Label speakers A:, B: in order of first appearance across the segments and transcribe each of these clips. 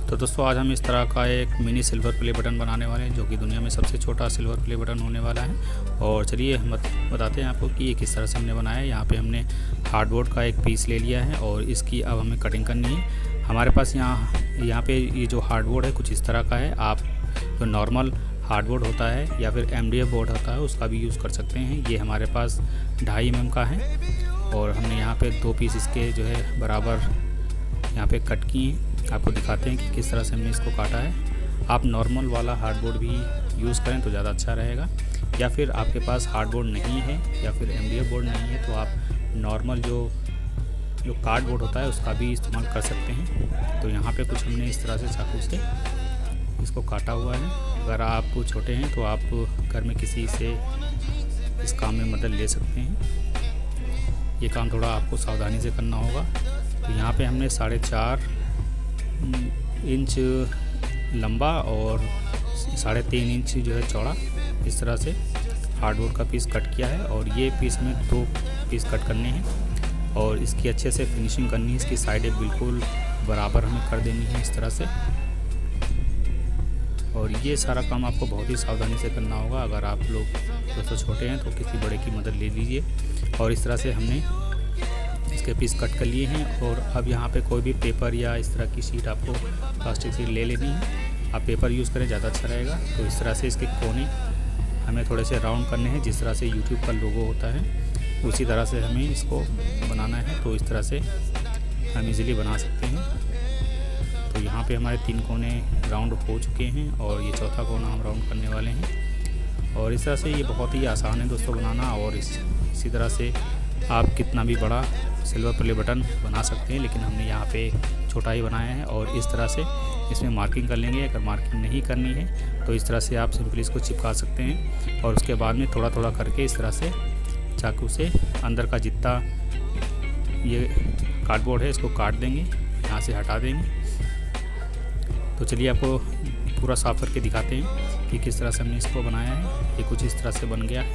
A: तो दोस्तों आज हम इस तरह का एक मिनी सिल्वर प्ले बटन बनाने वाले हैं, जो कि दुनिया में सबसे छोटा सिल्वर प्ले बटन होने वाला है। और चलिए हम बताते हैं आपको कि ये किस तरह से हमने बनाया है। यहाँ पे हमने हार्डबोर्ड का एक पीस ले लिया है और इसकी अब हमें कटिंग करनी है। हमारे पास यहाँ पे ये जो हार्डबोर्ड है कुछ इस तरह का है। आप जो नॉर्मल हार्डबोर्ड होता है या फिर MDF बोर्ड होता है उसका भी यूज़ कर सकते हैं। ये हमारे पास 2.5 mm का है और हमने यहाँ पे 2 पीस इसके जो है बराबर यहाँ पे कट किए हैं। आपको दिखाते हैं कि किस तरह से हमने इसको काटा है। आप नॉर्मल वाला हार्डबोर्ड भी यूज़ करें तो ज़्यादा अच्छा रहेगा, या फिर आपके पास हार्डबोर्ड नहीं है या फिर MDF बोर्ड नहीं है तो आप नॉर्मल जो कार्डबोर्ड होता है उसका भी इस्तेमाल कर सकते हैं। तो यहाँ पे कुछ हमने इस तरह से चाकू से इसको काटा हुआ है। अगर आप छोटे हैं तो आप घर में किसी से इस काम में मदद ले सकते हैं। ये काम थोड़ा आपको सावधानी से करना होगा। तो यहाँ पे हमने 4.5 इंच लंबा और 3.5 इंच जो है चौड़ा इस तरह से हार्डबोर्ड का पीस कट किया है। और ये पीस हमें 2 पीस कट करने हैं और इसकी अच्छे से फिनिशिंग करनी है। इसकी साइडें बिल्कुल बराबर हमें कर देनी है इस तरह से। और ये सारा काम आपको बहुत ही सावधानी से करना होगा। अगर आप लोग दोस्तों छोटे हैं तो किसी बड़े की मदद ले लीजिए। और इस तरह से हमने इसके पीस कट कर लिए हैं। और अब यहाँ पे कोई भी पेपर या इस तरह की शीट आपको प्लास्टिक शीट ले लेनी है। आप पेपर यूज़ करें ज़्यादा अच्छा रहेगा। तो इस तरह से इसके कोने हमें थोड़े से राउंड करने हैं, जिस तरह से YouTube का लोगो होता है उसी तरह से हमें इसको बनाना है। तो इस तरह से हम इजीली बना सकते हैं। तो यहाँ पे हमारे 3 कोने राउंड हो चुके हैं और ये चौथा कोना हम राउंड करने वाले हैं। और इस तरह से ये बहुत ही आसान है दोस्तों बनाना। और इसी तरह से आप कितना भी बड़ा सिल्वर प्ले बटन बना सकते हैं, लेकिन हमने यहाँ पे छोटा ही बनाया है। और इस तरह से इसमें मार्किंग कर लेंगे। अगर मार्किंग नहीं करनी है तो इस तरह से आप सिंपली इसको चिपका सकते हैं। और उसके बाद में थोड़ा थोड़ा करके इस तरह से चाकू से अंदर का जितना ये कार्डबोर्ड है इसको काट देंगे, यहाँ से हटा देंगे। तो चलिए आपको पूरा साफ़ करके दिखाते हैं कि किस तरह से हमने इसको बनाया है। ये कुछ इस तरह से बन गया है,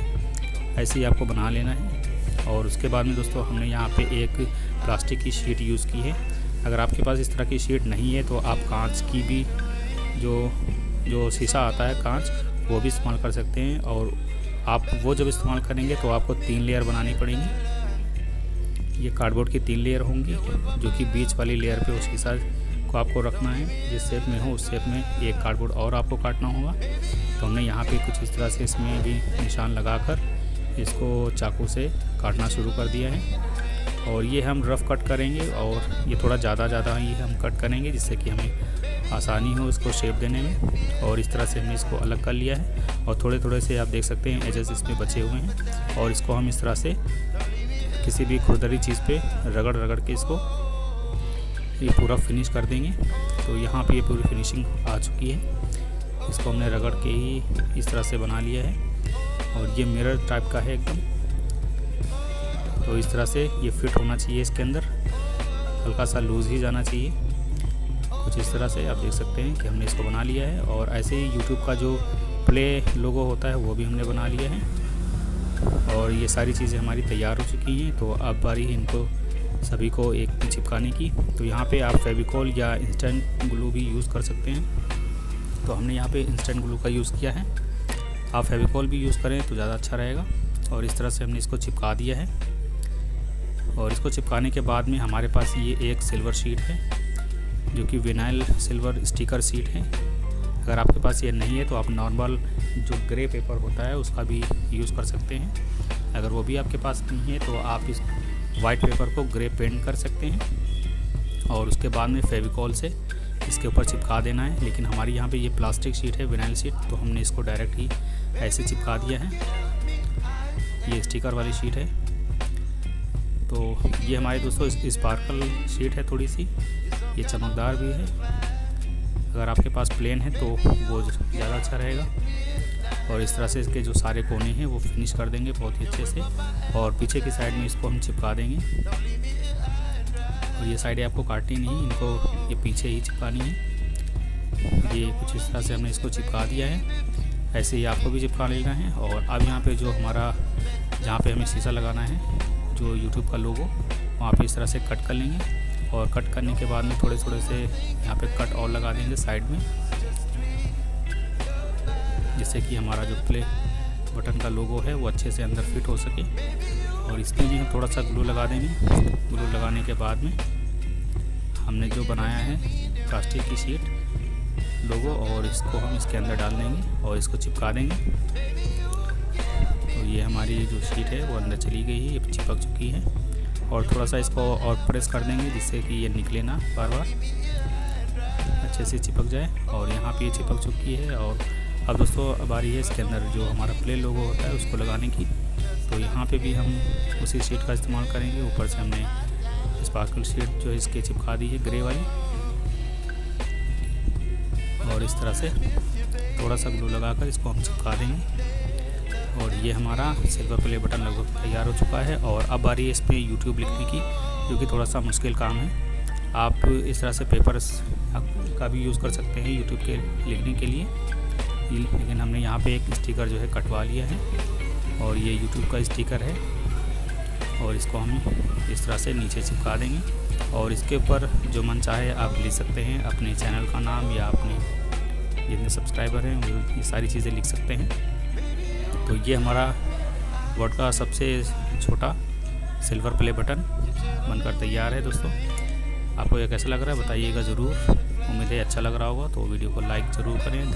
A: ऐसे ही आपको बना लेना है। और उसके बाद में दोस्तों हमने यहाँ पे एक प्लास्टिक की शीट यूज़ की है। अगर आपके पास इस तरह की शीट नहीं है तो आप कांच की भी जो शीशा आता है कांच, वो भी इस्तेमाल कर सकते हैं। और आप वो जब इस्तेमाल करेंगे तो आपको 3 लेयर बनानी पड़ेंगी। ये कार्डबोर्ड की 3 लेयर होंगी, जो कि बीच वाली लेयर पे उस शीशा को आपको रखना है। जिस शेप में हो उस शेप में एक कार्डबोर्ड और आपको काटना होगा। तो हमने यहाँ पे कुछ इस तरह से इसमें भी निशान लगाकर इसको चाकू से काटना शुरू कर दिया है। और ये हम रफ़ कट करेंगे और ये थोड़ा ज़्यादा ही हम कट करेंगे, जिससे कि हमें आसानी हो इसको शेप देने में। और इस तरह से हमने इसको अलग कर लिया है और थोड़े से आप देख सकते हैं एजेस इसमें बचे हुए हैं। और इसको हम इस तरह से किसी भी खुरदरी चीज़ पे रगड़ के इसको ये पूरा फिनिश कर देंगे। तो यहाँ पे ये पूरी फिनिशिंग आ चुकी है। इसको हमने रगड़ के ही इस तरह से बना लिया है। और ये मिरर टाइप का है एकदम। तो इस तरह से ये फिट होना चाहिए इसके अंदर, हल्का सा लूज़ ही जाना चाहिए। कुछ इस तरह से आप देख सकते हैं कि हमने इसको बना लिया है। और ऐसे ही YouTube का जो प्ले लोगो होता है वो भी हमने बना लिया है। और ये सारी चीज़ें हमारी तैयार हो चुकी हैं। तो अब बारी है इनको सभी को एक में चिपकाने की। तो यहाँ पे आप फेविकॉल या इंस्टेंट ग्लू भी यूज़ कर सकते हैं। तो हमने यहाँ पे इंस्टेंट ग्लू का यूज़ किया है। आप फेविकॉल भी यूज़ करें तो ज़्यादा अच्छा रहेगा। और इस तरह से हमने इसको चिपका दिया है। और इसको चिपकाने के बाद में हमारे पास ये एक सिल्वर शीट है, जो कि विनाइल सिल्वर स्टिकर शीट है। अगर आपके पास ये नहीं है तो आप नॉर्मल जो ग्रे पेपर होता है उसका भी यूज़ कर सकते हैं। अगर वो भी आपके पास नहीं है तो आप इस वाइट पेपर को ग्रे पेंट कर सकते हैं और उसके बाद में फेविकॉल से इसके ऊपर चिपका देना है। लेकिन हमारी यहाँ पे ये प्लास्टिक शीट है, विनाइल शीट, तो हमने इसको डायरेक्ट ही ऐसे चिपका दिया है। ये स्टिकर वाली शीट है। तो ये हमारे दोस्तों स्पार्कल शीट है, थोड़ी सी ये चमकदार भी है। अगर आपके पास प्लेन है तो वो ज़्यादा अच्छा रहेगा। और इस तरह से इसके जो सारे कोने हैं वो फिनिश कर देंगे बहुत ही अच्छे से। और पीछे की साइड में इसको हम चिपका देंगे। और ये साइडें आपको काटनी नहीं, इनको ये पीछे ही चिपकानी है। ये कुछ इस तरह से हमने इसको चिपका दिया है। ऐसे ही आपको भी चिपका लेना है। और अब यहाँ पे जो हमारा जहाँ पे हमें शीशा लगाना है, जो YouTube का लोगो, वहाँ पे इस तरह से कट कर लेंगे। और कट करने के बाद में थोड़े से यहाँ पे कट और लगा देंगे साइड में, जिससे कि हमारा जो प्ले बटन का लोगो है वो अच्छे से अंदर फिट हो सके। और इसमें भी हम थोड़ा सा ग्लू लगा देंगे। ग्लू लगाने के बाद में हमने जो बनाया है प्लास्टिक की शीट लोगो, और इसको हम इसके अंदर डाल देंगे और इसको चिपका देंगे। तो ये हमारी जो शीट है वो अंदर चली गई है, ये चिपक चुकी है। और थोड़ा सा इसको और प्रेस कर देंगे जिससे कि ये निकले ना बार बार, अच्छे से चिपक जाए। और यहाँ पे ये चिपक चुकी है। और अब दोस्तों अब आ रही है इसके अंदर जो हमारा प्ले लोगो होता है उसको लगाने की। तो यहाँ पे भी हम उसी शीट का इस्तेमाल करेंगे। ऊपर से हमने स्पार्कल शीट जो है इसके चिपका दी है ग्रे वाली, और इस तरह से थोड़ा सा ग्लू लगाकर इसको हम चिपका देंगे। और ये हमारा सिल्वर प्ले बटन लगभग तैयार हो चुका है। और अब आ रही है इस पर यूट्यूब लिखने की, जो कि थोड़ा सा मुश्किल काम है। आप इस तरह से पेपर्स का भी यूज़ कर सकते हैं यूट्यूब के लिखने के लिए, लेकिन हमने यहाँ पे एक स्टिकर जो है कटवा लिया है और ये यूट्यूब का स्टिकर है। और इसको हम इस तरह से नीचे चिपका देंगे। और इसके ऊपर जो मन चाहे आप लिख सकते हैं, अपने चैनल का नाम या अपने जितने सब्सक्राइबर हैं वो ये सारी चीज़ें लिख सकते हैं। तो ये हमारा वर्ड का सबसे छोटा सिल्वर प्ले बटन बनकर तैयार है। दोस्तों आपको ये कैसा लग रहा है बताइएगा ज़रूर। उम्मीद है अच्छा लग रहा होगा, तो वीडियो को लाइक ज़रूर करें।